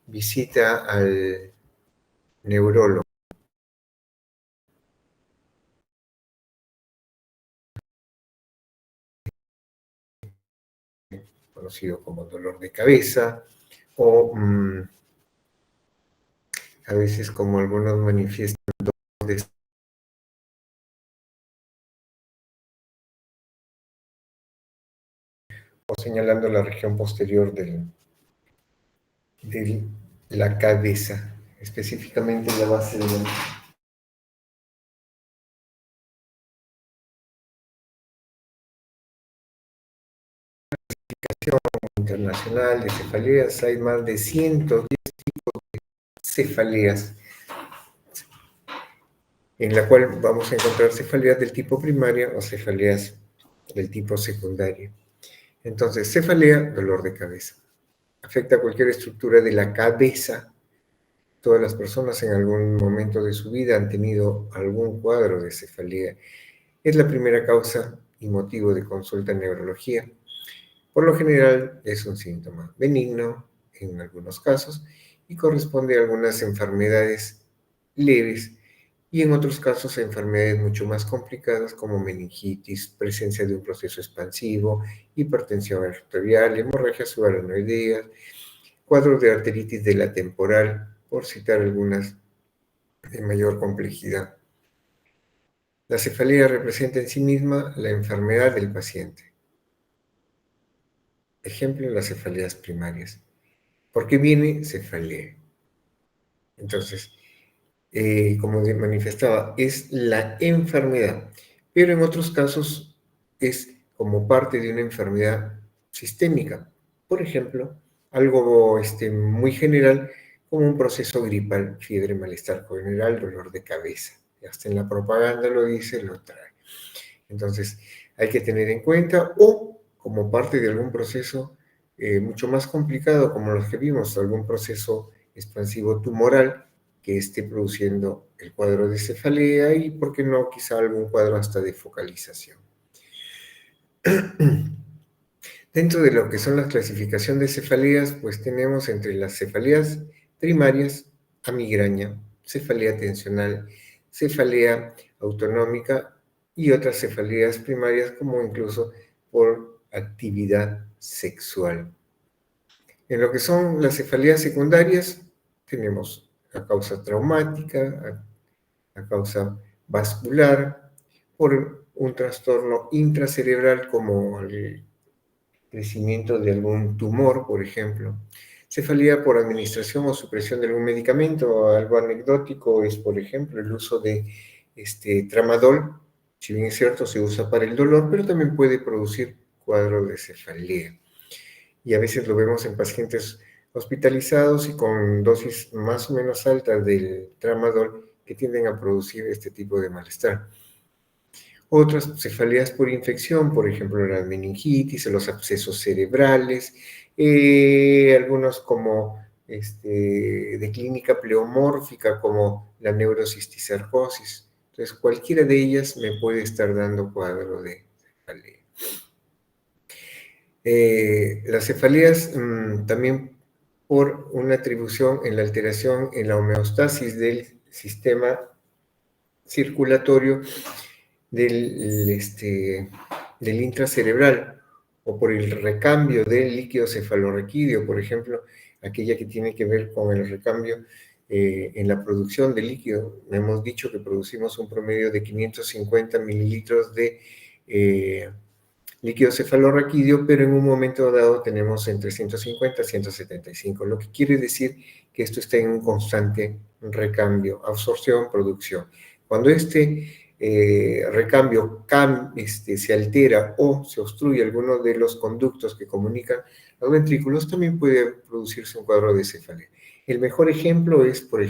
visita al neurólogo, conocido como dolor de cabeza, o a veces como algunos manifiestan de o señalando la región posterior de la cabeza, específicamente la base de la internacional de cefaleas. Hay más de 110 cefaleas, en la cual vamos a encontrar cefaleas del tipo primaria o cefaleas del tipo secundario. Entonces, cefalea, dolor de cabeza. Afecta a cualquier estructura de la cabeza. Todas las personas en algún momento de su vida han tenido algún cuadro de cefalea. Es la primera causa y motivo de consulta en neurología. Por lo general es un síntoma benigno en algunos casos y corresponde a algunas enfermedades leves y en otros casos a enfermedades mucho más complicadas como meningitis, presencia de un proceso expansivo, hipertensión arterial, hemorragias subarachnoideas, cuadros de arteritis de la temporal, por citar algunas de mayor complejidad. La cefalea representa en sí misma la enfermedad del paciente. Ejemplo, las cefaleas primarias. ¿Por qué viene cefalea? Entonces, como manifestaba, es la enfermedad, pero en otros casos es como parte de una enfermedad sistémica. Por ejemplo, algo muy general como un proceso gripal, fiebre, malestar general, dolor de cabeza. Hasta en la propaganda lo dice, lo trae. Entonces, hay que tener en cuenta, o como parte de algún proceso mucho más complicado, como los que vimos, algún proceso expansivo tumoral que esté produciendo el cuadro de cefalea y, ¿por qué no?, quizá algún cuadro hasta de focalización. Dentro de lo que son las clasificaciones de cefaleas, pues tenemos entre las cefaleas primarias a migraña, cefalea tensional, cefalea autonómica y otras cefaleas primarias como incluso por actividad sexual. En lo que son las cefaleas secundarias, tenemos a causa traumática, a causa vascular, por un trastorno intracerebral como el crecimiento de algún tumor, por ejemplo. Cefalea por administración o supresión de algún medicamento. Algo anecdótico es, por ejemplo, el uso de tramadol. Si bien es cierto, se usa para el dolor, pero también puede producir cuadros de cefalea. Y a veces lo vemos en pacientes hospitalizados y con dosis más o menos altas del tramadol que tienden a producir este tipo de malestar. Otras cefaleas por infección, por ejemplo, la meningitis, los abscesos cerebrales, algunos como de clínica pleomórfica, como la neurocisticercosis. Entonces, cualquiera de ellas me puede estar dando cuadro de cefalea. Las cefaleas también por una atribución en la alteración en la homeostasis del sistema circulatorio del intracerebral o por el recambio del líquido cefalorraquídeo, por ejemplo, aquella que tiene que ver con el recambio en la producción de líquido. Hemos dicho que producimos un promedio de 550 mililitros de líquido cefalorraquídeo, pero en un momento dado tenemos entre 150 y 175, lo que quiere decir que esto está en un constante recambio, absorción, producción. Cuando recambio se altera o se obstruye alguno de los conductos que comunican los ventrículos, también puede producirse un cuadro de cefalea. El mejor ejemplo es por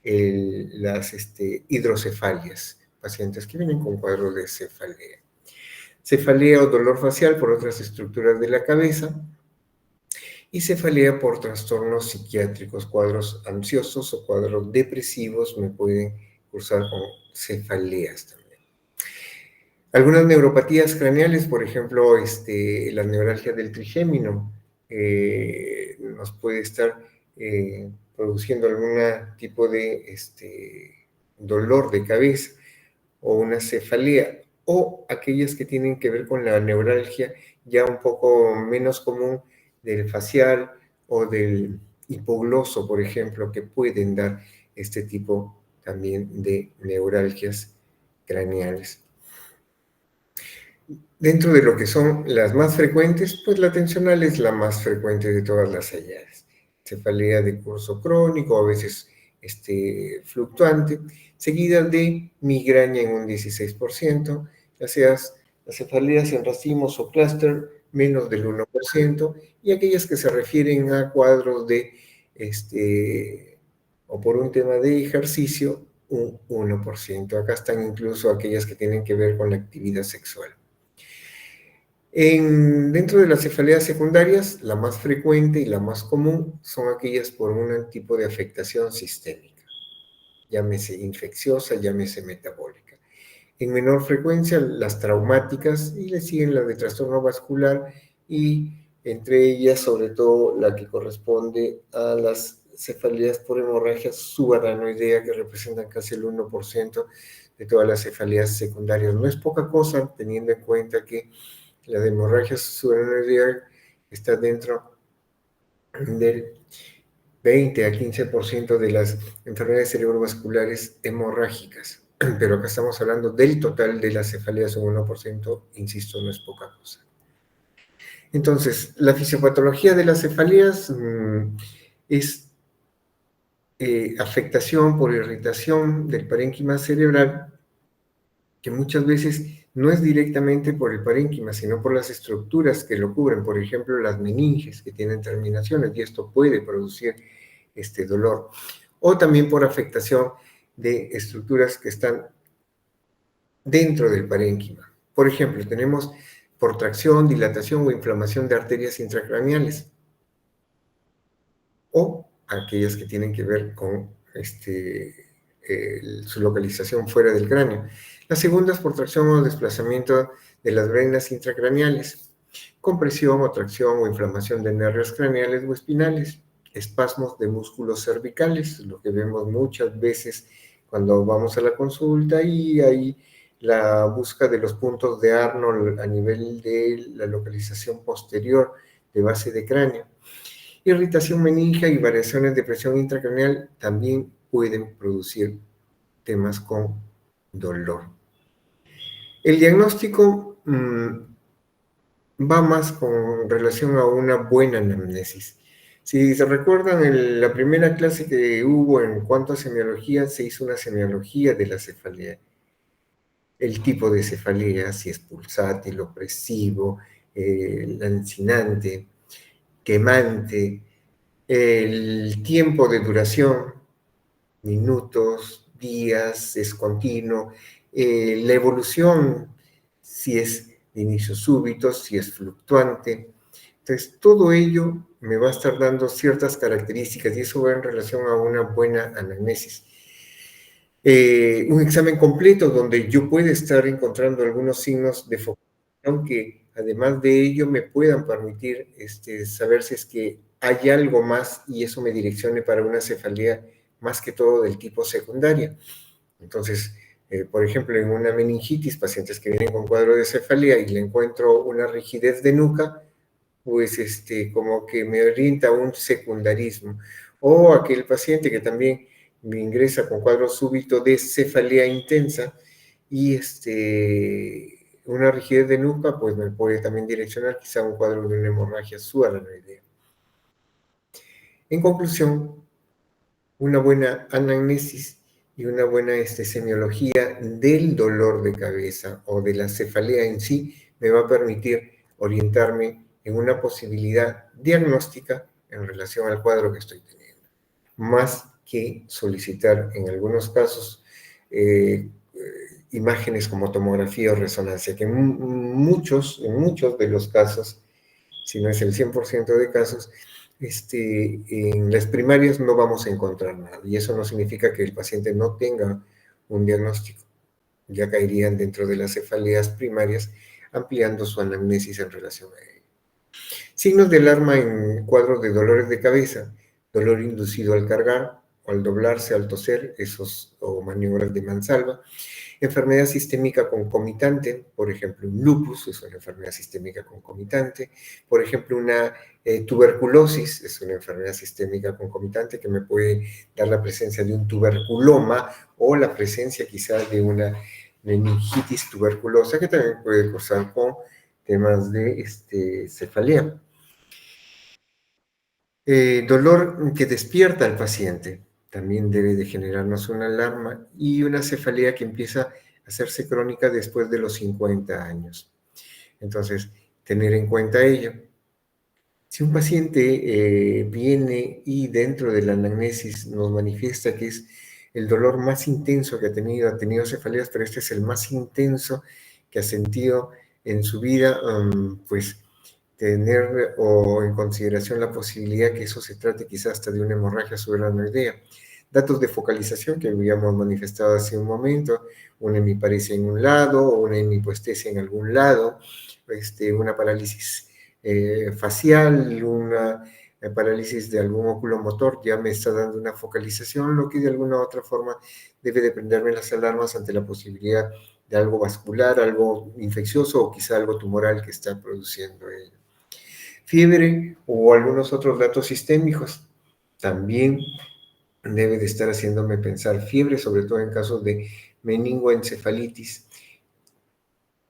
las hidrocefalias, pacientes que vienen con cuadros de cefalea. Cefalea o dolor facial por otras estructuras de la cabeza y cefalea por trastornos psiquiátricos, cuadros ansiosos o cuadros depresivos me pueden cursar con cefaleas también. Algunas neuropatías craneales, por ejemplo, la neuralgia del trigémino, nos puede estar produciendo algún tipo de dolor de cabeza o una cefalea, o aquellas que tienen que ver con la neuralgia ya un poco menos común del facial o del hipogloso, por ejemplo, que pueden dar este tipo también de neuralgias craneales. Dentro de lo que son las más frecuentes, pues la tensional es la más frecuente de todas las halladas. Cefalea de curso crónico, a veces fluctuante, seguida de migraña en un 16%, ya sea las cefaleas en racimos o clúster, menos del 1%, y aquellas que se refieren a cuadros de, o por un tema de ejercicio, un 1%. Acá están incluso aquellas que tienen que ver con la actividad sexual. Dentro de las cefaleas secundarias, la más frecuente y la más común son aquellas por un tipo de afectación sistémica, llámese infecciosa, llámese metabólica. En menor frecuencia, las traumáticas, y le siguen las de trastorno vascular, y entre ellas, sobre todo, la que corresponde a las cefaleas por hemorragia subaranoidea, que representan casi el 1% de todas las cefaleas secundarias. No es poca cosa, teniendo en cuenta que la hemorragia subaranoidea está dentro del 20 a 15% de las enfermedades cerebrovasculares hemorrágicas. Pero acá estamos hablando del total de las cefaleas, un 1%, insisto, no es poca cosa. Entonces, la fisiopatología de las cefaleas es afectación por irritación del parénquima cerebral, que muchas veces no es directamente por el parénquima, sino por las estructuras que lo cubren, por ejemplo, las meninges que tienen terminaciones, y esto puede producir dolor, o también por afectación de estructuras que están dentro del parénquima. Por ejemplo, tenemos por tracción, dilatación o inflamación de arterias intracraneales, o aquellas que tienen que ver con su localización fuera del cráneo. La segunda es por tracción o desplazamiento de las venas intracraneales, compresión o tracción o inflamación de nervios craneales o espinales, espasmos de músculos cervicales, lo que vemos muchas veces cuando vamos a la consulta, y ahí la búsqueda de los puntos de Arnold a nivel de la localización posterior de base de cráneo. Irritación meningia y variaciones de presión intracraneal también pueden producir temas con dolor. El diagnóstico va más con relación a una buena anamnesis. Si se recuerdan, en la primera clase que hubo en cuanto a semiología, se hizo una semiología de la cefalea. El tipo de cefalea, si es pulsátil, opresivo, lancinante, quemante, el tiempo de duración, minutos, días, es continuo, la evolución, si es de inicio súbito, si es fluctuante. Entonces, todo ello me va a estar dando ciertas características, y eso va en relación a una buena anamnesis. Un examen completo donde yo pueda estar encontrando algunos signos de focalización que, además de ello, me puedan permitir saber si es que hay algo más, y eso me direccione para una cefalea más que todo del tipo secundaria. Entonces, por ejemplo, en una meningitis, pacientes que vienen con cuadro de cefalea y le encuentro una rigidez de nuca, pues como que me orienta a un secundarismo. O aquel paciente que también me ingresa con cuadro súbito de cefalea intensa y una rigidez de nuca, pues me puede también direccionar quizá a un cuadro de una hemorragia subaranoidea. En conclusión, una buena anamnesis y una buena semiología del dolor de cabeza o de la cefalea en sí me va a permitir orientarme en una posibilidad diagnóstica en relación al cuadro que estoy teniendo, más que solicitar en algunos casos imágenes como tomografía o resonancia, que en muchos de los casos, si no es el 100% de casos, en las primarias no vamos a encontrar nada, y eso no significa que el paciente no tenga un diagnóstico. Ya caerían dentro de las cefaleas primarias, ampliando su anamnesis en relación a ello. Signos de alarma en cuadros de dolores de cabeza. dolor inducido al cargar o al doblarse, al toser, esos o maniobras de mansalva. Enfermedad sistémica concomitante, por ejemplo, un lupus es una enfermedad sistémica concomitante, por ejemplo, una tuberculosis es una enfermedad sistémica concomitante que me puede dar la presencia de un tuberculoma o la presencia quizás de una meningitis tuberculosa que también puede causar con temas de cefalea. Dolor que despierta al paciente también debe de generarnos una alarma y una cefalea que empieza a hacerse crónica después de los 50 años. Entonces, tener en cuenta ello. Si un paciente viene y dentro de la anamnesis nos manifiesta que es el dolor más intenso que ha tenido cefaleas, pero este es el más intenso que ha sentido en su vida, pues tener o en consideración la posibilidad que eso se trate quizás hasta de una hemorragia subaracnoidea. Datos de focalización que habíamos manifestado hace un momento, una hemiparesia en un lado, una hemipoestesia en algún lado, una parálisis facial, una parálisis de algún oculomotor, ya me está dando una focalización, lo que de alguna u otra forma debe de prenderme las alarmas ante la posibilidad de algo vascular, algo infeccioso o quizá algo tumoral que está produciendo ello. Fiebre o algunos otros datos sistémicos también debe de estar haciéndome pensar fiebre, sobre todo en casos de meningoencefalitis.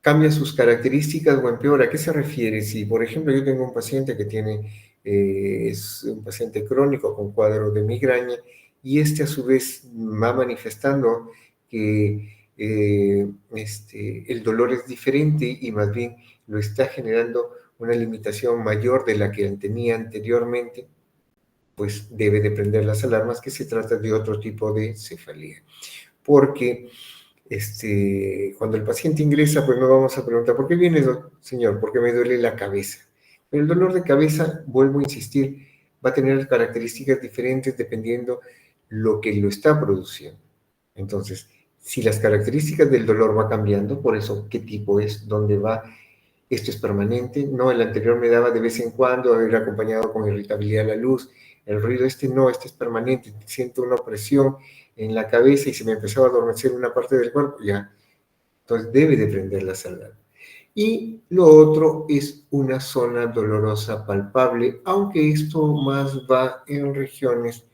¿Cambia sus características o empeora? ¿A qué se refiere? Si, por ejemplo, yo tengo un paciente que es un paciente crónico con cuadro de migraña y a su vez va manifestando que el dolor es diferente y más bien lo está generando una limitación mayor de la que tenía anteriormente, pues debe de prender las alarmas que se trata de otro tipo de cefalea. Porque cuando el paciente ingresa, pues no vamos a preguntar, ¿por qué viene, señor? Porque me duele la cabeza. Pero el dolor de cabeza, vuelvo a insistir, va a tener características diferentes dependiendo lo que lo está produciendo. Entonces, si las características del dolor va cambiando, por eso, ¿qué tipo es? ¿Dónde va? Esto es permanente, no, el anterior me daba de vez en cuando, era acompañado con irritabilidad a la luz, el ruido no, este es permanente, siento una opresión en la cabeza y se me empezaba a adormecer una parte del cuerpo, ya, entonces debe de prender la alarma. Y lo otro es una zona dolorosa palpable, aunque esto más va en regiones,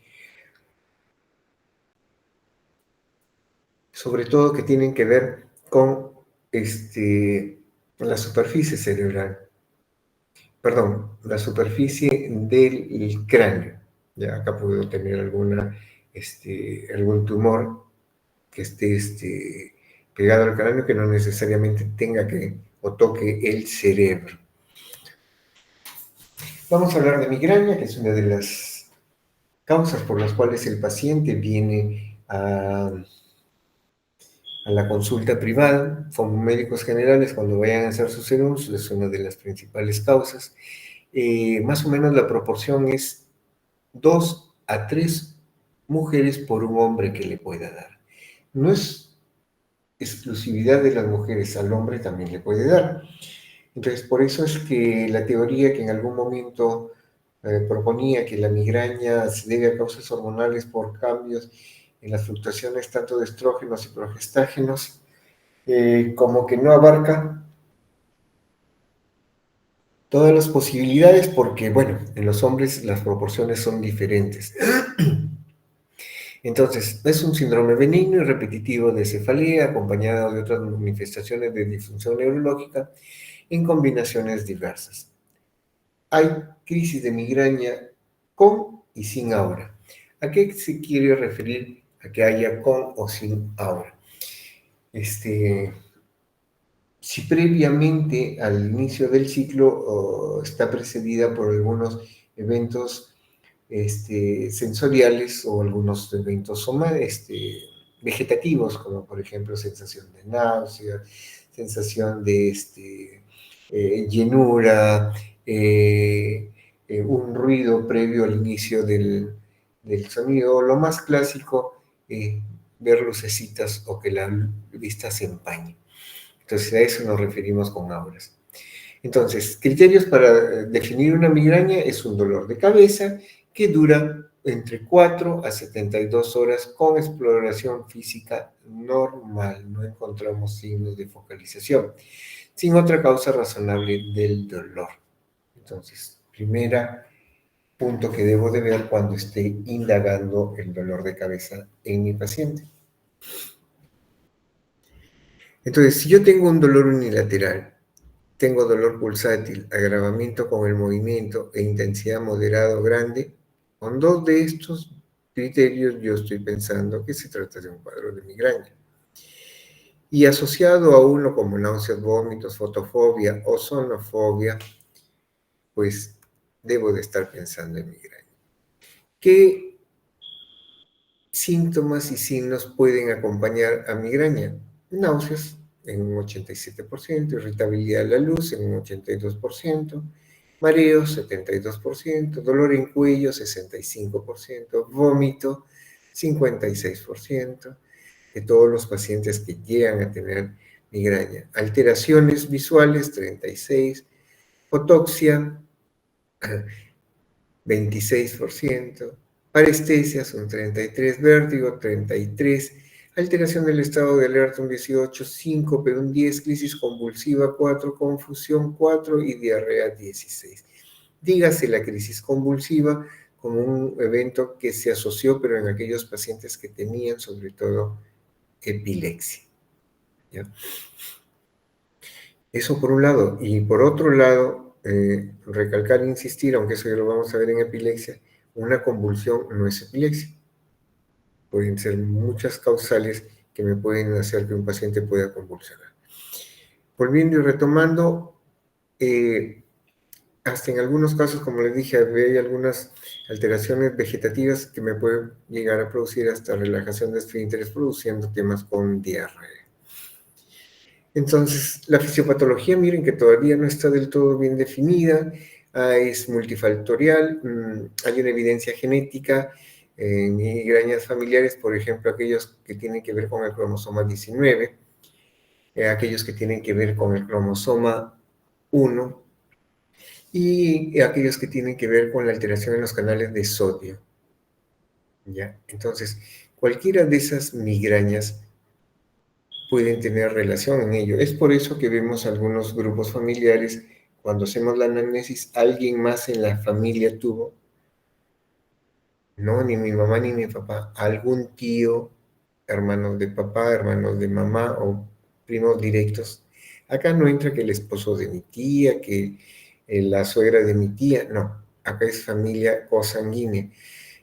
sobre todo que tienen que ver con la superficie cerebral. Perdón, la superficie del cráneo. Ya acá puedo tener algún tumor que esté pegado al cráneo que no necesariamente tenga que o toque el cerebro. Vamos a hablar de migraña, que es una de las causas por las cuales el paciente viene a la consulta privada con médicos generales cuando vayan a hacer sus serums, es una de las principales causas. Más o menos la proporción es 2 a 3 mujeres por un hombre que le pueda dar. No es exclusividad de las mujeres, al hombre también le puede dar. Entonces, por eso es que la teoría que en algún momento proponía que la migraña se debe a causas hormonales por cambios en las fluctuaciones tanto de estrógenos y progestágenos, como que no abarca todas las posibilidades porque, bueno, en los hombres las proporciones son diferentes. Entonces, es un síndrome benigno y repetitivo de cefalea acompañado de otras manifestaciones de disfunción neurológica en combinaciones diversas. Hay crisis de migraña con y sin aura. ¿A qué se quiere referir a que haya con o sin aura? Si previamente al inicio del ciclo está precedida por algunos eventos sensoriales o algunos eventos vegetativos, como por ejemplo sensación de náusea, sensación de llenura, un ruido previo al inicio del sonido, lo más clásico, ver lucecitas o que la vista se empañe. Entonces a eso nos referimos con auras. Entonces, criterios para definir una migraña es un dolor de cabeza que dura entre 4 a 72 horas con exploración física normal. No encontramos signos de focalización, sin otra causa razonable del dolor. Entonces, primera punto que debo de ver cuando esté indagando el dolor de cabeza en mi paciente. Entonces, si yo tengo un dolor unilateral, tengo dolor pulsátil, agravamiento con el movimiento e intensidad moderada o grande, con dos de estos criterios yo estoy pensando que se trata de un cuadro de migraña. Y asociado a uno como náuseas, vómitos, fotofobia o sonofobia, pues debo de estar pensando en migraña. ¿Qué síntomas y signos pueden acompañar a migraña? Náuseas en un 87%, irritabilidad a la luz en un 82%, mareos 72%, dolor en cuello 65%, vómito 56% de todos los pacientes que llegan a tener migraña. Alteraciones visuales 36%, fotoxia 26%, parestesias un 33%, vértigo 33%, alteración del estado de alerta un 18%, síncope un 10%, crisis convulsiva 4%, confusión 4% y diarrea 16%. Dígase la crisis convulsiva como un evento que se asoció, pero en aquellos pacientes que tenían sobre todo epilepsia. ¿Ya? Eso por un lado. Y por otro lado, recalcar e insistir, aunque eso ya lo vamos a ver en epilepsia, una convulsión no es epilepsia. Pueden ser muchas causales que me pueden hacer que un paciente pueda convulsionar. Volviendo y retomando, hasta en algunos casos, como les dije, hay algunas alteraciones vegetativas que me pueden llegar a producir hasta relajación de esfínteres, produciendo temas con diarrea. Entonces, la fisiopatología, miren que todavía no está del todo bien definida, es multifactorial, hay una evidencia genética en migrañas familiares, por ejemplo, aquellos que tienen que ver con el cromosoma 19, aquellos que tienen que ver con el cromosoma 1 y aquellos que tienen que ver con la alteración en los canales de sodio. ¿Ya? Entonces, cualquiera de esas migrañas pueden tener relación en ello. Es por eso que vemos algunos grupos familiares, cuando hacemos la anamnesis, alguien más en la familia tuvo, no, ni mi mamá ni mi papá, algún tío, hermanos de papá, hermanos de mamá o primos directos. Acá no entra que el esposo de mi tía, que la suegra de mi tía, no, acá es familia consanguínea.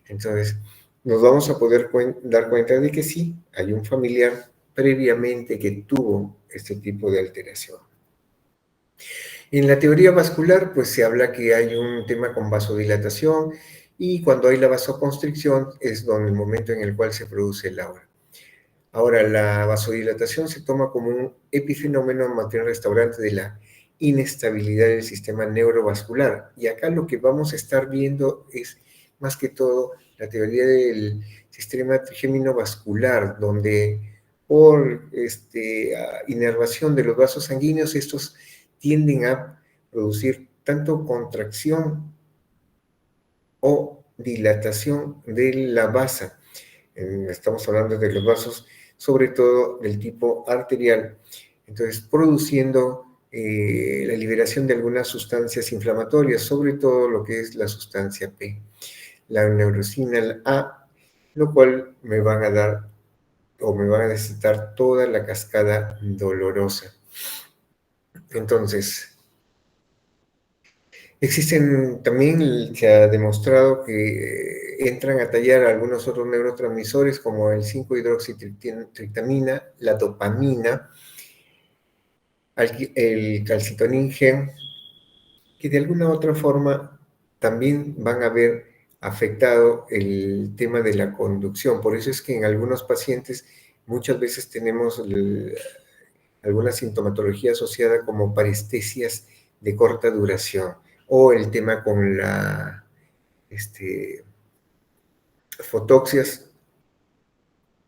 Entonces, nos vamos a poder dar cuenta de que sí, hay un familiar previamente que tuvo este tipo de alteración. En la teoría vascular, pues se habla que hay un tema con vasodilatación y cuando hay la vasoconstricción es donde el momento en el cual se produce el aura. Ahora, la vasodilatación se toma como un epifenómeno material restaurante de la inestabilidad del sistema neurovascular. Y acá lo que vamos a estar viendo es, más que todo, la teoría del sistema trigémino vascular, donde por inervación de los vasos sanguíneos, estos tienden a producir tanto contracción o dilatación de la basa. Estamos hablando de los vasos, sobre todo del tipo arterial, entonces produciendo la liberación de algunas sustancias inflamatorias, sobre todo lo que es la sustancia P, la neurocina A, lo cual me van a dar o me van a necesitar toda la cascada dolorosa. Entonces, existen también, se ha demostrado que entran a tallar algunos otros neurotransmisores como el 5-hidroxitriptamina, la dopamina, el calcitonin G, que de alguna u otra forma también van a haber afectado el tema de la conducción. Por eso es que en algunos pacientes muchas veces tenemos alguna sintomatología asociada como parestesias de corta duración o el tema con la fotoxias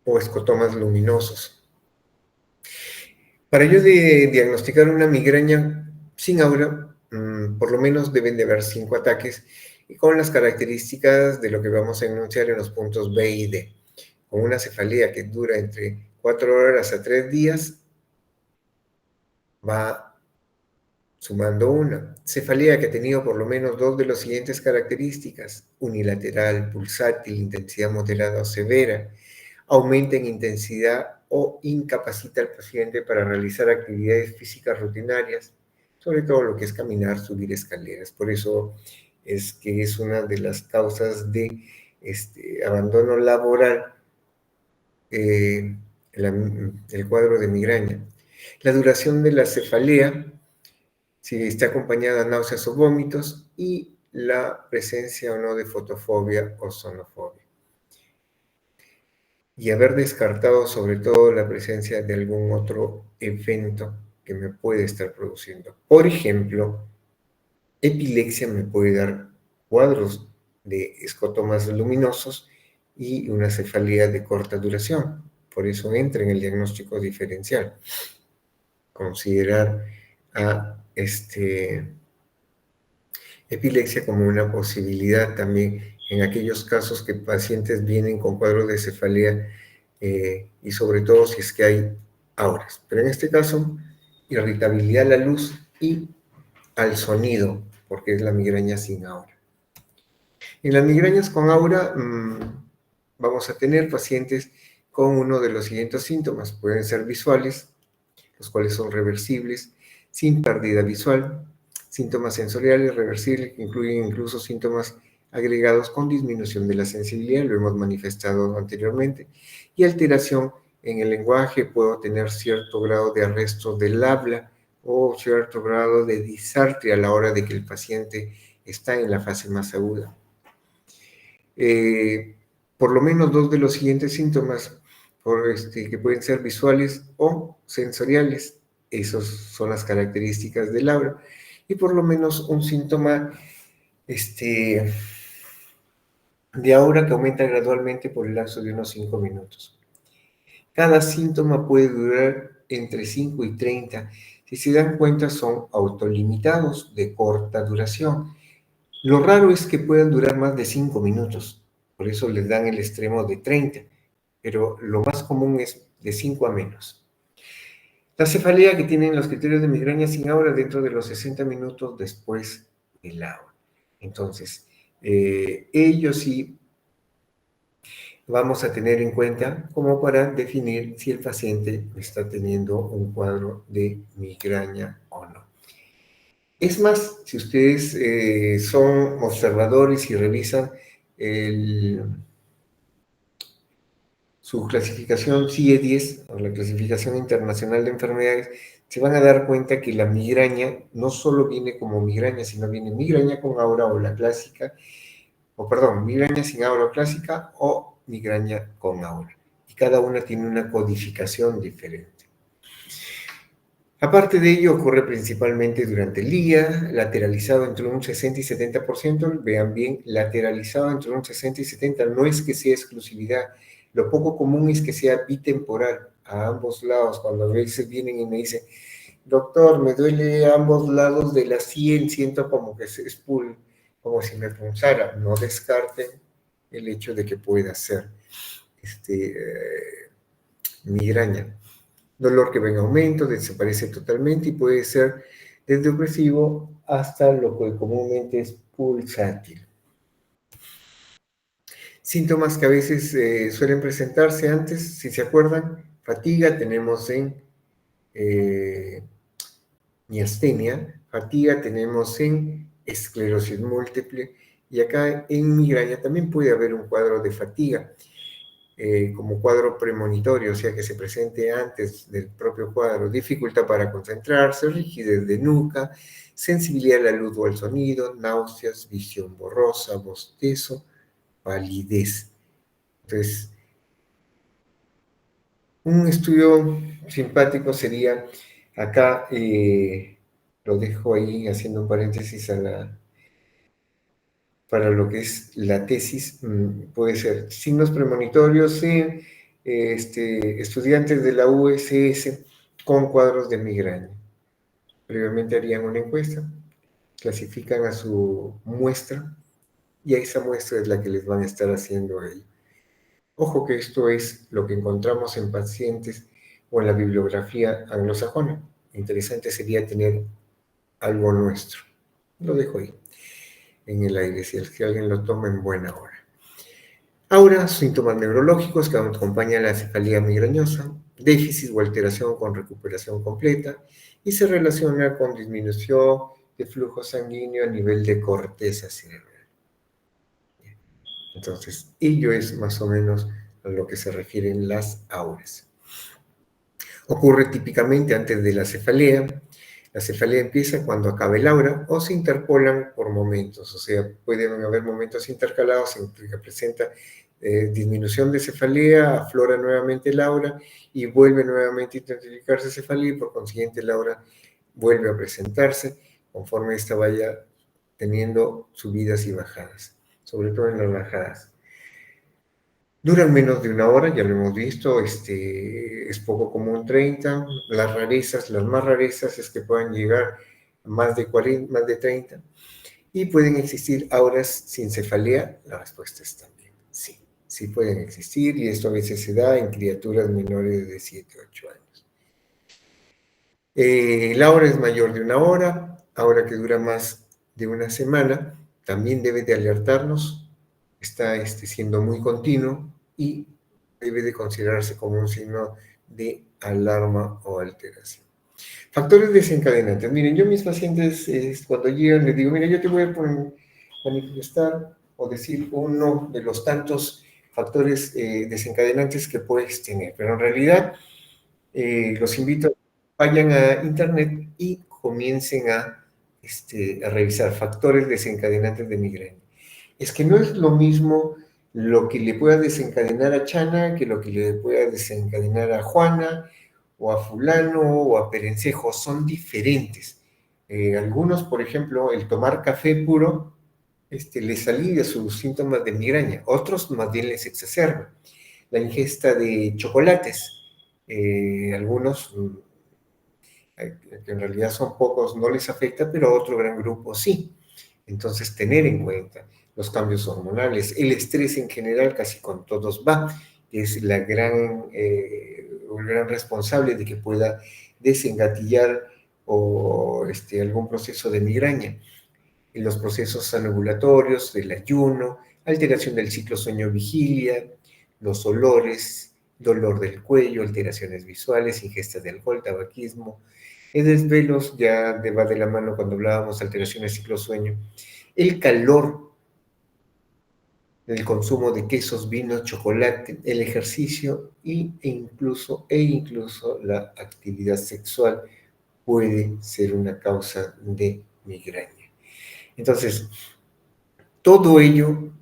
o escotomas luminosos. Para yo diagnosticar una migraña sin aura, por lo menos deben de haber 5 ataques y con las características de lo que vamos a enunciar en los puntos B y D. Con una cefalea que dura entre 4 horas a 3 días, va sumando una. Cefalea que ha tenido por lo menos dos de las siguientes características: unilateral, pulsátil, intensidad moderada o severa, aumenta en intensidad o incapacita al paciente para realizar actividades físicas rutinarias, sobre todo lo que es caminar, subir escaleras. Por eso es que es una de las causas de abandono laboral, el cuadro de migraña. La duración de la cefalea, si está acompañada de náuseas o vómitos, y la presencia o no de fotofobia o sonofobia. Y haber descartado sobre todo la presencia de algún otro evento que me puede estar produciendo. Por ejemplo, epilepsia me puede dar cuadros de escotomas luminosos y una cefalea de corta duración. Por eso entra en el diagnóstico diferencial. Considerar a epilepsia como una posibilidad también en aquellos casos que pacientes vienen con cuadros de cefalea y sobre todo si es que hay auras. Pero en este caso, irritabilidad a la luz y al sonido, porque es la migraña sin aura. En las migrañas con aura vamos a tener pacientes con uno de los siguientes síntomas. Pueden ser visuales, los cuales son reversibles, sin pérdida visual, síntomas sensoriales reversibles que incluyen incluso síntomas agregados con disminución de la sensibilidad, lo hemos manifestado anteriormente, y alteración en el lenguaje. Puedo tener cierto grado de arresto del habla o cierto grado de disartria a la hora de que el paciente está en la fase más aguda. Por lo menos dos de los siguientes síntomas que pueden ser visuales o sensoriales, esas son las características del aura, y por lo menos un síntoma de aura que aumenta gradualmente por el lapso de unos 5 minutos. Cada síntoma puede durar entre 5 y 30. Si se dan cuenta, son autolimitados de corta duración. Lo raro es que puedan durar más de 5 minutos, por eso les dan el extremo de 30, pero lo más común es de 5 a menos. La cefalea que tienen los criterios de migraña sin aura dentro de los 60 minutos después del aura. Entonces, ellos sí vamos a tener en cuenta como para definir si el paciente está teniendo un cuadro de migraña o no. Es más, si ustedes son observadores y revisan su clasificación CIE-10, o la clasificación internacional de enfermedades, se van a dar cuenta que la migraña no solo viene como migraña, sino viene migraña con aura o la clásica, migraña sin aura clásica o migraña con aura. Y cada una tiene una codificación diferente. Aparte de ello, ocurre principalmente durante el día, lateralizado entre un 60 y 70%. Vean bien, lateralizado entre un 60 y 70%. No es que sea exclusividad. Lo poco común es que sea bitemporal, a ambos lados. Cuando a veces vienen y me dicen, doctor, me duele a ambos lados de la sien, siento como que es como si me punzara. No descarten el hecho de que pueda ser migraña. Dolor que va en aumento, desaparece totalmente y puede ser desde opresivo hasta lo que comúnmente es pulsátil. Síntomas que a veces suelen presentarse antes, si se acuerdan: fatiga tenemos en miastenia, fatiga tenemos en esclerosis múltiple, y acá en migraña también puede haber un cuadro de fatiga. Como cuadro premonitorio, o sea que se presente antes del propio cuadro: dificultad para concentrarse, rigidez de nuca, sensibilidad a la luz o al sonido, náuseas, visión borrosa, bostezo, palidez. Entonces, un estudio simpático sería, acá lo dejo ahí haciendo un paréntesis para lo que es la tesis, puede ser signos premonitorios en estudiantes de la USS con cuadros de migraña. Previamente harían una encuesta, clasifican a su muestra y esa muestra es la que les van a estar haciendo ahí. Ojo que esto es lo que encontramos en pacientes o en la bibliografía anglosajona. Interesante sería tener algo nuestro. Lo dejo ahí, en el aire, si es que alguien lo toma en buena hora. Ahora, síntomas neurológicos que acompañan la cefalea migrañosa, déficit o alteración con recuperación completa, y se relaciona con disminución de flujo sanguíneo a nivel de corteza cerebral. Entonces, ello es más o menos a lo que se refieren las auras. Ocurre típicamente antes de la cefalea. La cefalea empieza cuando acaba el aura o se interpolan por momentos, o sea, pueden haber momentos intercalados en que presenta disminución de cefalea, aflora nuevamente el aura y vuelve nuevamente a intensificarse cefalea y por consiguiente el aura vuelve a presentarse conforme esta vaya teniendo subidas y bajadas, sobre todo en las bajadas. Duran menos de una hora, ya lo hemos visto, es poco común 30. Las rarezas, las más rarezas es que puedan llegar a más de 40, más de 30. ¿Y pueden existir auras sin cefalea? La respuesta es también sí. Sí pueden existir y esto a veces se da en criaturas menores de 7 o 8 años. La hora es mayor de una hora, ahora que dura más de una semana, también debe de alertarnos, está siendo muy continuo y debe de considerarse como un signo de alarma o alteración. Factores desencadenantes. Miren, yo a mis pacientes cuando llegan les digo, mira, yo te voy a manifestar o decir uno de los tantos factores desencadenantes que puedes tener, pero en realidad los invito a que vayan a internet y comiencen a revisar factores desencadenantes de migraña. Es que no es lo mismo lo que le pueda desencadenar a Chana que lo que le pueda desencadenar a Juana o a fulano o a Perencejo, son diferentes. Algunos, por ejemplo, el tomar café puro les alivia sus síntomas de migraña, otros más bien les exacerba. La ingesta de chocolates, algunos, que en realidad son pocos, no les afecta, pero a otro gran grupo sí. Entonces, tener en cuenta los cambios hormonales, el estrés en general, casi con todos va, es el gran responsable de que pueda desengatillar o algún proceso de migraña. En los procesos anovulatorios, del ayuno, alteración del ciclo sueño-vigilia, los olores, dolor del cuello, alteraciones visuales, ingesta de alcohol, tabaquismo, desvelos, ya va de la mano cuando hablábamos de alteraciones del ciclo sueño, el calor, el consumo de quesos, vinos, chocolate, el ejercicio e incluso la actividad sexual puede ser una causa de migraña. Entonces, todo ello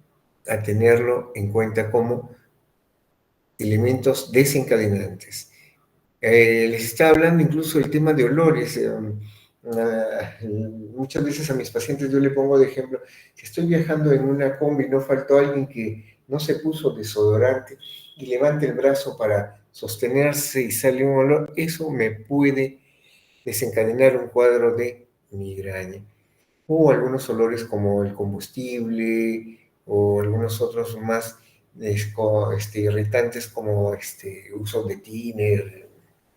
a tenerlo en cuenta como elementos desencadenantes. Les estaba hablando incluso del tema de olores. Muchas veces a mis pacientes yo le pongo de ejemplo, si estoy viajando en una combi y no faltó alguien que no se puso desodorante y levante el brazo para sostenerse y sale un olor, eso me puede desencadenar un cuadro de migraña. O algunos olores como el combustible o algunos otros más irritantes como uso de thinner,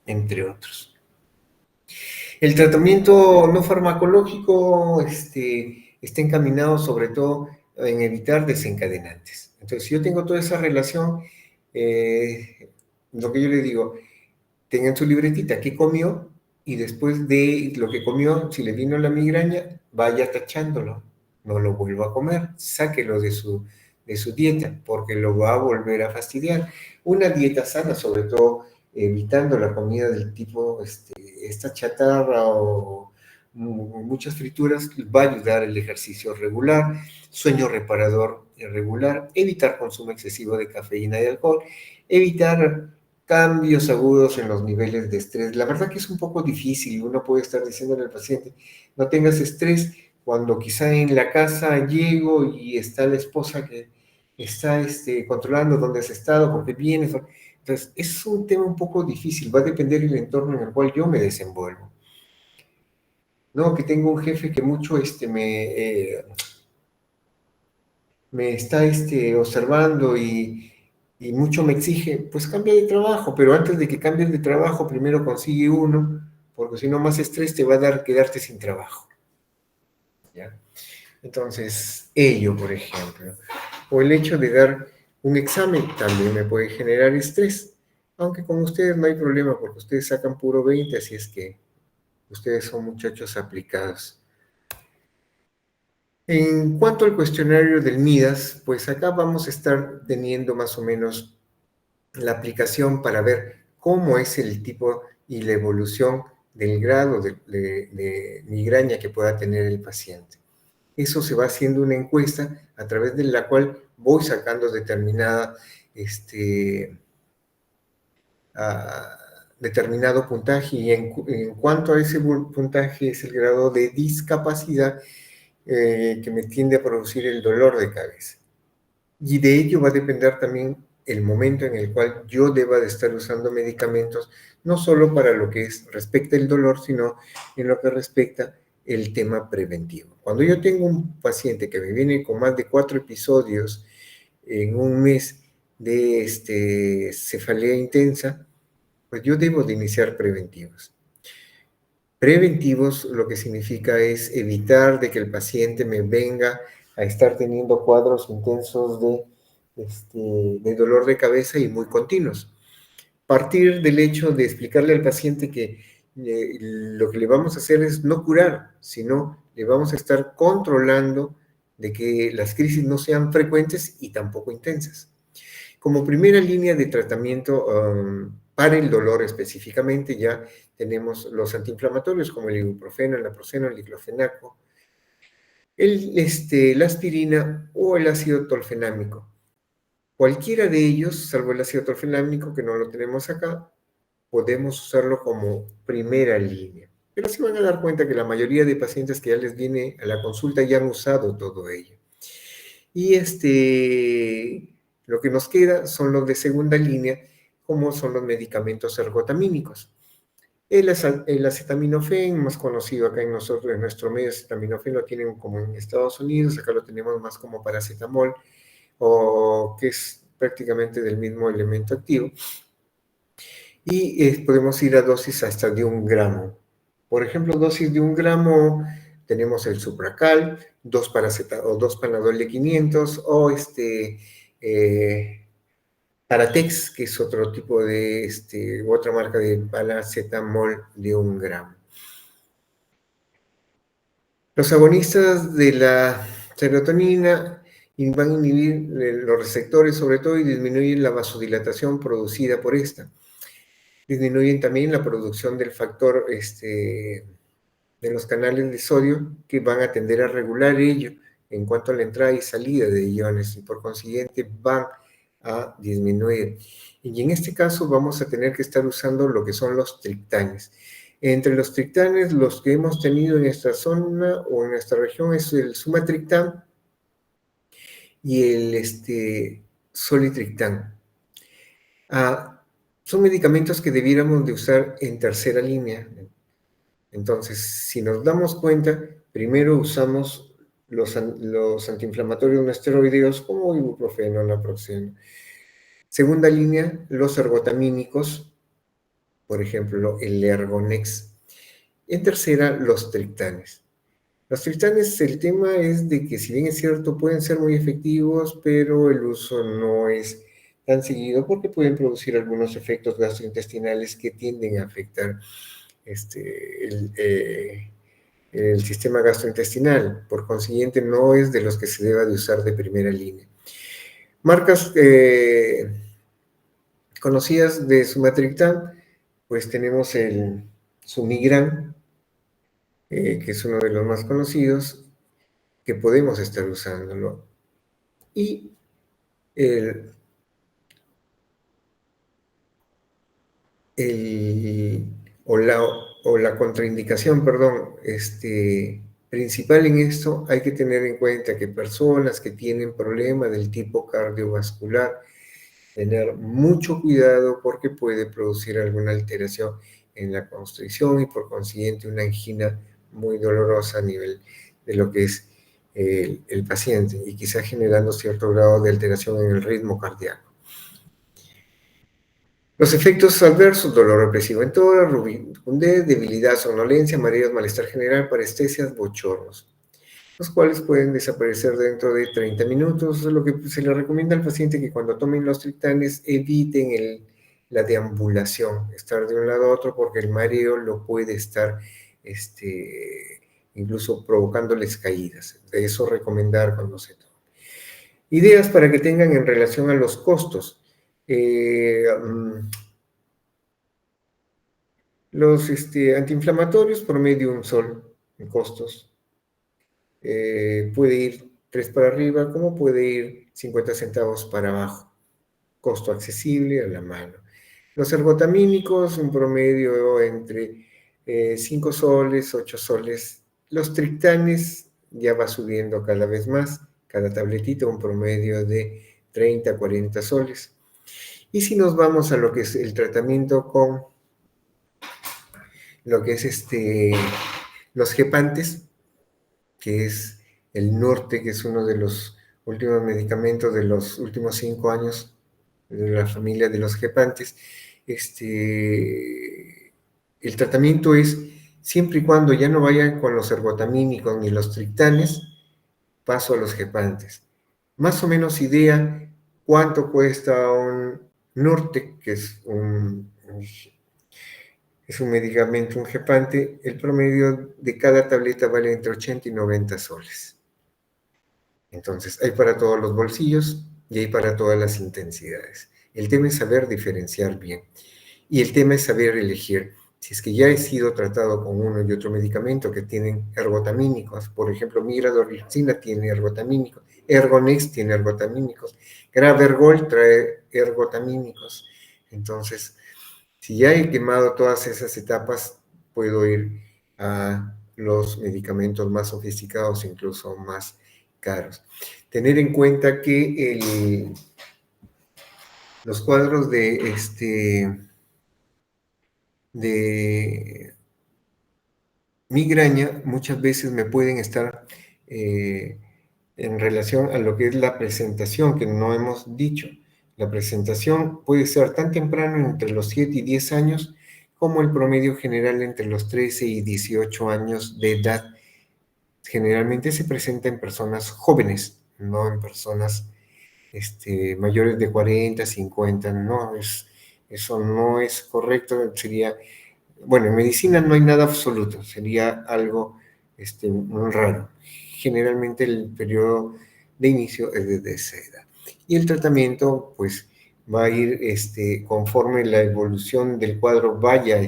entre otros. El tratamiento no farmacológico está encaminado sobre todo en evitar desencadenantes. Entonces, si yo tengo toda esa relación, lo que yo le digo, tengan su libretita, qué comió, y después de lo que comió, si le vino la migraña, vaya tachándolo, no lo vuelva a comer, sáquelo de su dieta, porque lo va a volver a fastidiar. Una dieta sana, sobre todo evitando la comida del tipo, esta chatarra o muchas frituras, va a ayudar el ejercicio regular, sueño reparador regular, evitar consumo excesivo de cafeína y alcohol, evitar cambios agudos en los niveles de estrés. La verdad que es un poco difícil, uno puede estar diciéndole al paciente, no tengas estrés, cuando quizá en la casa llego y está la esposa que está controlando dónde has estado, por qué vienes. Entonces, es un tema un poco difícil, va a depender del entorno en el cual yo me desenvuelvo. No, que tengo un jefe que mucho me está observando y mucho me exige, pues cambia de trabajo, pero antes de que cambies de trabajo, primero consigue uno, porque si no más estrés te va a dar quedarte sin trabajo, ¿ya? Entonces, ello, por ejemplo, o el hecho de dar un examen también me puede generar estrés, aunque con ustedes no hay problema, porque ustedes sacan puro 20, así es que ustedes son muchachos aplicados. En cuanto al cuestionario del MIDAS, pues acá vamos a estar teniendo más o menos la aplicación para ver cómo es el tipo y la evolución del grado de migraña que pueda tener el paciente. Eso se va haciendo una encuesta a través de la cual voy sacando este, a- determinado puntaje y en cuanto a ese puntaje es el grado de discapacidad que me tiende a producir el dolor de cabeza. Y de ello va a depender también el momento en el cual yo deba de estar usando medicamentos, no solo para lo que respecta el dolor, sino en lo que respecta el tema preventivo. Cuando yo tengo un paciente que me viene con más de 4 episodios en un mes de cefalea intensa, pues yo debo de iniciar preventivos. Preventivos lo que significa es evitar de que el paciente me venga a estar teniendo cuadros intensos de dolor de cabeza y muy continuos. Partir del hecho de explicarle al paciente que lo que le vamos a hacer es no curar, sino le vamos a estar controlando de que las crisis no sean frecuentes y tampoco intensas. Como primera línea de tratamiento para el dolor específicamente, ya tenemos los antiinflamatorios como el ibuprofeno, el naproxeno, el diclofenaco, la aspirina o el ácido tolfenámico. Cualquiera de ellos, salvo el ácido tolfenámico, que no lo tenemos acá, podemos usarlo como primera línea. Pero se van a dar cuenta que la mayoría de pacientes que ya les viene a la consulta ya han usado todo ello. Y lo que nos queda son los de segunda línea, como son los medicamentos ergotamínicos. El acetaminofén, más conocido acá en nosotros, en nuestro medio, acetaminofén lo tienen como en Estados Unidos, acá lo tenemos más como paracetamol, o que es prácticamente del mismo elemento activo. Y podemos ir a dosis hasta de 1 gramo. Por ejemplo, dosis de 1 gramo, tenemos el Supracal, dos Panadol de 500, o Paratex, que es otro tipo de, otra marca de paracetamol de 1 gramo. Los agonistas de la serotonina van a inhibir los receptores sobre todo y disminuyen la vasodilatación producida por esta. Disminuyen también la producción del factor de los canales de sodio que van a tender a regular ello en cuanto a la entrada y salida de iones y por consiguiente van a disminuir. Y en este caso vamos a tener que estar usando lo que son los triptanes. Entre los triptanes, los que hemos tenido en esta zona o en nuestra región es el sumatriptán y el solitriptán. Son medicamentos que debiéramos de usar en tercera línea. Entonces, si nos damos cuenta, primero usamos los antiinflamatorios no esteroideos como ibuprofeno, naproxeno. Segunda línea, los ergotamínicos, por ejemplo, el Ergonex. En tercera, los triptanes. Los triptanes, el tema es de que si bien es cierto, pueden ser muy efectivos, pero el uso no es tan seguido porque pueden producir algunos efectos gastrointestinales que tienden a afectar el sistema gastrointestinal. Por consiguiente, no es de los que se deba de usar de primera línea. Marcas conocidas de sumatriptán, pues tenemos el Sumigran, que es uno de los más conocidos, que podemos estar usándolo. Y el, el, o la contraindicación, perdón, principal en esto, hay que tener en cuenta que personas que tienen problemas del tipo cardiovascular, tener mucho cuidado porque puede producir alguna alteración en la constricción y por consiguiente una angina muy dolorosa a nivel de lo que es el paciente y quizá generando cierto grado de alteración en el ritmo cardíaco. Los efectos adversos: dolor opresivo en toda, rubicundez, debilidad, somnolencia, mareos, malestar general, parestesias, bochornos, los cuales pueden desaparecer dentro de 30 minutos. Lo que se le recomienda al paciente que cuando tomen los triptanes eviten la deambulación, estar de un lado a otro, porque el mareo lo puede estar incluso provocándoles caídas. De eso recomendar cuando se toma. Ideas para que tengan en relación a los costos. Los antiinflamatorios, promedio $1 en costos. Puede ir 3 para arriba, como puede ir 50 centavos para abajo. Costo accesible, a la mano. Los ergotamínicos, un promedio entre 5 soles, 8 soles. Los triptanes ya va subiendo cada vez más. Cada tabletita un promedio de 30 a 40 soles. Y si nos vamos a lo que es el tratamiento con lo que es los gepantes, que es el Norte, que es uno de los últimos medicamentos de los últimos 5 años de la familia de los gepantes. El tratamiento es, siempre y cuando ya no vayan con los ergotamínicos ni los triptanes, paso a los gepantes. Más o menos idea cuánto cuesta un Norte, que es un medicamento, un gepante. El promedio de cada tableta vale entre 80 y 90 soles. Entonces, hay para todos los bolsillos y hay para todas las intensidades. El tema es saber diferenciar bien. Y el tema es saber elegir. Si es que ya he sido tratado con uno y otro medicamento que tienen ergotamínicos, por ejemplo, migradorixina tiene ergotamínicos, Ergonex tiene ergotamínicos, Gravergol trae ergotamínicos. Entonces, si ya he quemado todas esas etapas, puedo ir a los medicamentos más sofisticados, incluso más caros. Tener en cuenta que los cuadros de migraña muchas veces me pueden estar en relación a lo que es la presentación, que no hemos dicho. La presentación puede ser tan temprano, entre los 7 y 10 años, como el promedio general entre los 13 y 18 años de edad. Generalmente se presenta en personas jóvenes, no en personas mayores de 40, 50. No, eso no es correcto. Sería, bueno, en medicina no hay nada absoluto, sería algo muy raro. Generalmente el periodo de inicio es desde esa edad. Y el tratamiento, pues, va a ir conforme la evolución del cuadro vaya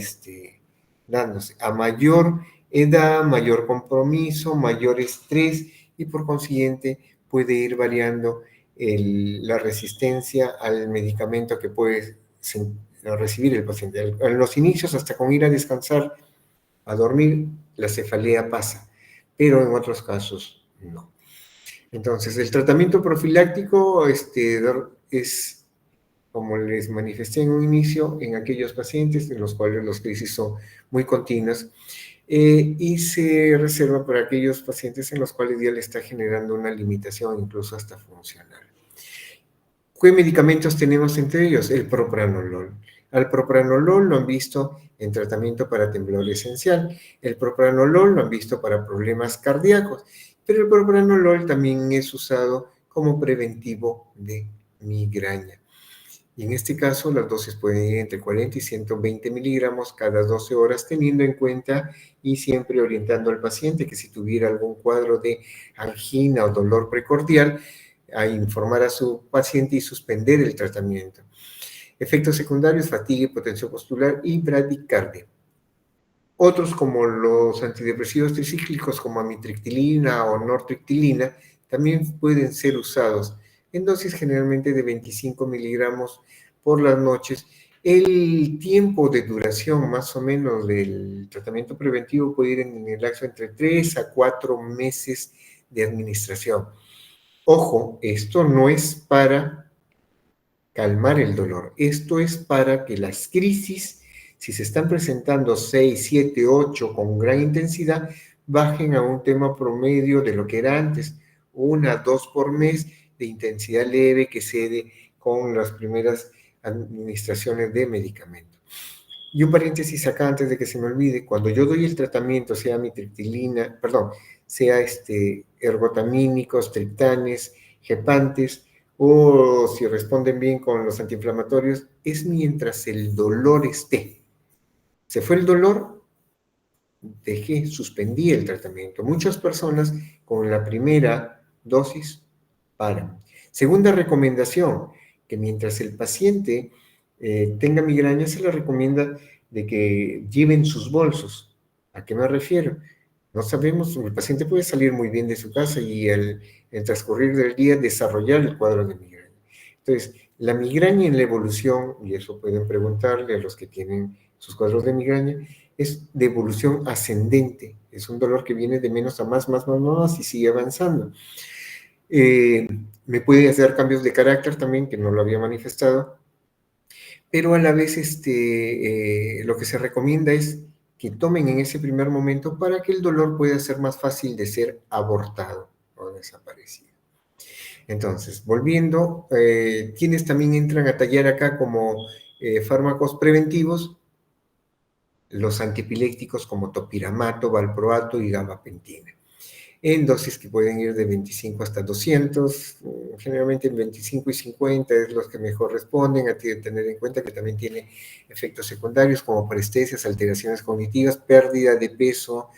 dándose. A mayor edad, mayor compromiso, mayor estrés, y por consiguiente puede ir variando la resistencia al medicamento que puede recibir el paciente. En los inicios, hasta con ir a descansar, a dormir, la cefalea pasa, pero en otros casos no. Entonces, el tratamiento profiláctico es, como les manifesté en un inicio, en aquellos pacientes en los cuales las crisis son muy continuas, y se reserva para aquellos pacientes en los cuales ya le está generando una limitación, incluso hasta funcional. ¿Qué medicamentos tenemos entre ellos? El propranolol. Al propranolol lo han visto en tratamiento para temblor esencial. El propranolol lo han visto para problemas cardíacos. Pero el propranolol también es usado como preventivo de migraña. Y en este caso, las dosis pueden ir entre 40 y 120 miligramos cada 12 horas, teniendo en cuenta y siempre orientando al paciente que si tuviera algún cuadro de angina o dolor precordial, a informar a su paciente y suspender el tratamiento. Efectos secundarios: fatiga, hipotensión postural y bradicardia. Otros, como los antidepresivos tricíclicos como amitriptilina o nortriptilina, también pueden ser usados en dosis generalmente de 25 miligramos por las noches. El tiempo de duración más o menos del tratamiento preventivo puede ir en el lapso entre 3 a 4 meses de administración. Ojo, esto no es para calmar el dolor, esto es para que las crisis, si se están presentando 6, 7, 8 con gran intensidad, bajen a un tema promedio de lo que era antes, 1 a 2 por mes de intensidad leve que cede con las primeras administraciones de medicamento. Y un paréntesis acá antes de que se me olvide, cuando yo doy el tratamiento, sea mitriptilina, perdón, sea ergotamínicos, triptanes, gepantes, o si responden bien con los antiinflamatorios, es mientras el dolor esté. Se fue el dolor, suspendí el tratamiento. Muchas personas con la primera dosis paran. Segunda recomendación, que mientras el paciente tenga migraña, se le recomienda de que lleven sus bolsos. ¿A qué me refiero? No sabemos, el paciente puede salir muy bien de su casa y el transcurrir del día desarrollar el cuadro de migraña. Entonces, la migraña en la evolución, y eso pueden preguntarle a los que tienen sus cuadros de migraña, es de evolución ascendente. Es un dolor que viene de menos a más, más, más, más y sigue avanzando. Me puede hacer cambios de carácter también, que no lo había manifestado, pero a la vez lo que se recomienda es que tomen en ese primer momento para que el dolor pueda ser más fácil de ser abortado o desaparecido. Entonces, volviendo, quienes también entran a tallar acá como fármacos preventivos, los antipilépticos como topiramato, valproato y gabapentina, en dosis que pueden ir de 25 hasta 200, generalmente en 25 y 50 es los que mejor responden, hay que tener en cuenta que también tiene efectos secundarios como parestesias, alteraciones cognitivas, pérdida de peso,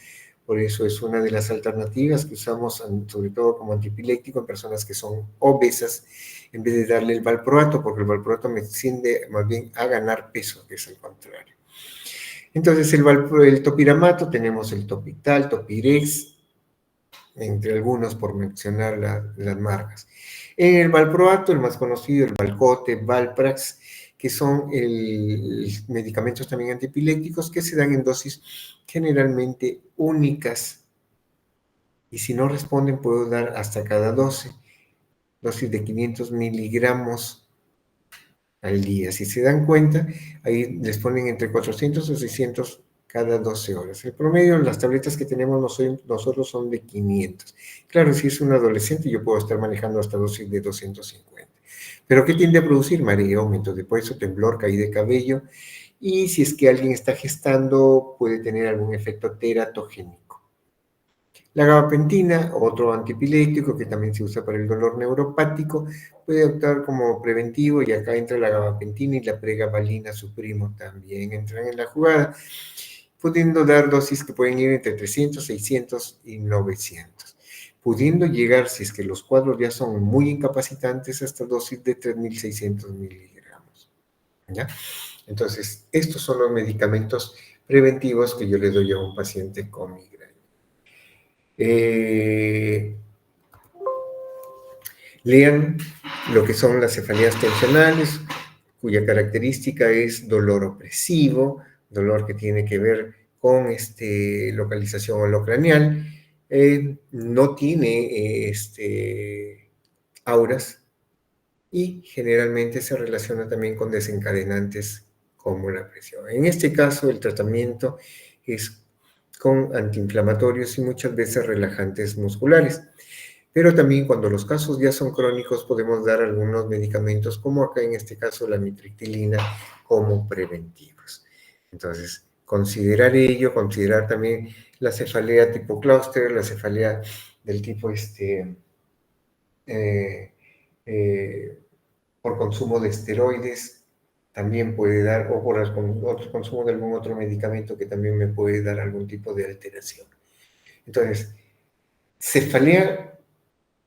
por eso es una de las alternativas que usamos sobre todo como antipiléptico en personas que son obesas, en vez de darle el valproato, porque el valproato me tiende más bien a ganar peso, que es el contrario. Entonces el topiramato, tenemos el topital, topirex, entre algunos por mencionar las marcas. En el valproato, el más conocido, el Valcote, Valprax, que son medicamentos también antipilépticos que se dan en dosis generalmente únicas. Y si no responden, puedo dar hasta cada 12, dosis de 500 miligramos al día. Si se dan cuenta, ahí les ponen entre 400 o 600 cada 12 horas. El promedio de las tabletas que tenemos nosotros son de 500. Claro, si es un adolescente, yo puedo estar manejando hasta dosis de 250. Pero ¿qué tiende a producir? Mareo, aumento de peso, temblor, caída de cabello. Y si es que alguien está gestando, puede tener algún efecto teratogénico. La gabapentina, otro antipiléptico que también se usa para el dolor neuropático, puede actuar como preventivo y acá entra la gabapentina y la pregabalina, su primo, también entran en la jugada, pudiendo dar dosis que pueden ir entre 300, 600 y 900, pudiendo llegar, si es que los cuadros ya son muy incapacitantes, hasta dosis de 3.600 miligramos. ¿Ya? Entonces, estos son los medicamentos preventivos que yo le doy a un paciente con migraña. Lean lo que son las cefaleas tensionales, cuya característica es dolor opresivo, dolor que tiene que ver con localización holocraneal, no tiene auras y generalmente se relaciona también con desencadenantes como la presión. En este caso, el tratamiento es con antiinflamatorios y muchas veces relajantes musculares. Pero también cuando los casos ya son crónicos podemos dar algunos medicamentos, como acá en este caso la mitriptilina, como preventivos. Entonces, considerar ello, considerar también la cefalea tipo clúster, la cefalea del tipo por consumo de esteroides, también puede dar, o por otro consumo de algún otro medicamento que también me puede dar algún tipo de alteración. Entonces, cefalea,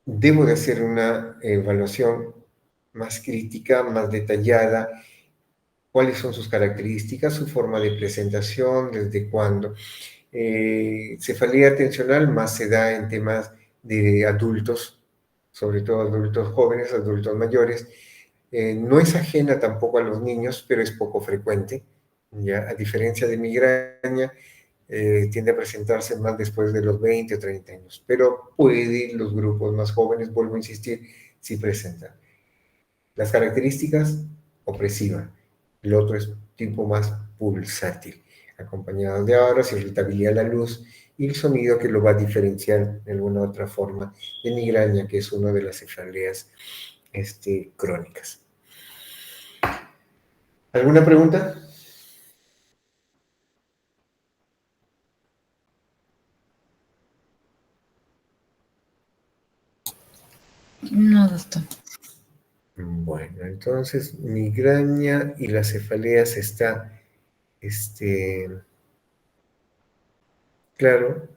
debo de hacer una evaluación más crítica, más detallada, cuáles son sus características, su forma de presentación, desde cuándo. Cefalea tensional más se da en temas de adultos, sobre todo adultos jóvenes, adultos mayores. No es ajena tampoco a los niños, pero es poco frecuente. ¿Ya? A diferencia de migraña, tiende a presentarse más después de los 20 o 30 años, pero puede los grupos más jóvenes, vuelvo a insistir, sí presentan. Las características, opresiva. El otro es tipo más pulsátil. acompañados de auras, irritabilidad a la luz y el sonido que lo va a diferenciar de alguna otra forma de migraña, que es una de las cefaleas crónicas. ¿Alguna pregunta? No, doctor. Bueno, entonces migraña y las cefaleas está claro.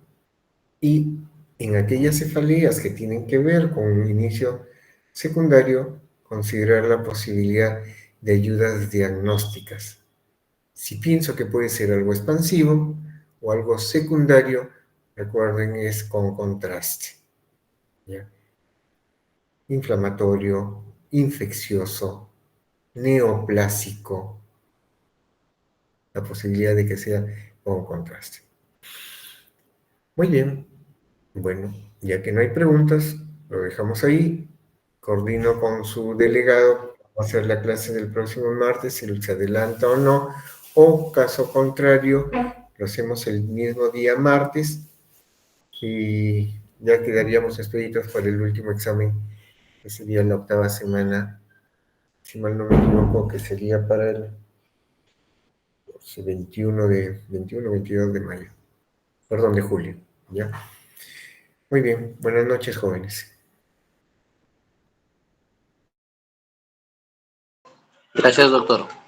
Y en aquellas cefaleas que tienen que ver con un inicio secundario, considerar la posibilidad de ayudas diagnósticas. Si pienso que puede ser algo expansivo o algo secundario, recuerden, es con contraste. ¿Ya? Inflamatorio, infeccioso, neoplásico, la posibilidad de que sea con contraste. Muy bien, bueno, ya que no hay preguntas, lo dejamos ahí. Coordino con su delegado, va a hacer la clase del próximo martes, si se adelanta o no, o caso contrario, lo hacemos el mismo día martes y ya quedaríamos expeditos para el último examen, que sería la 8ª semana, si mal no me equivoco, que sería para el 22 de mayo, perdón, de julio, ¿ya? Muy bien, buenas noches, jóvenes. Gracias, doctor.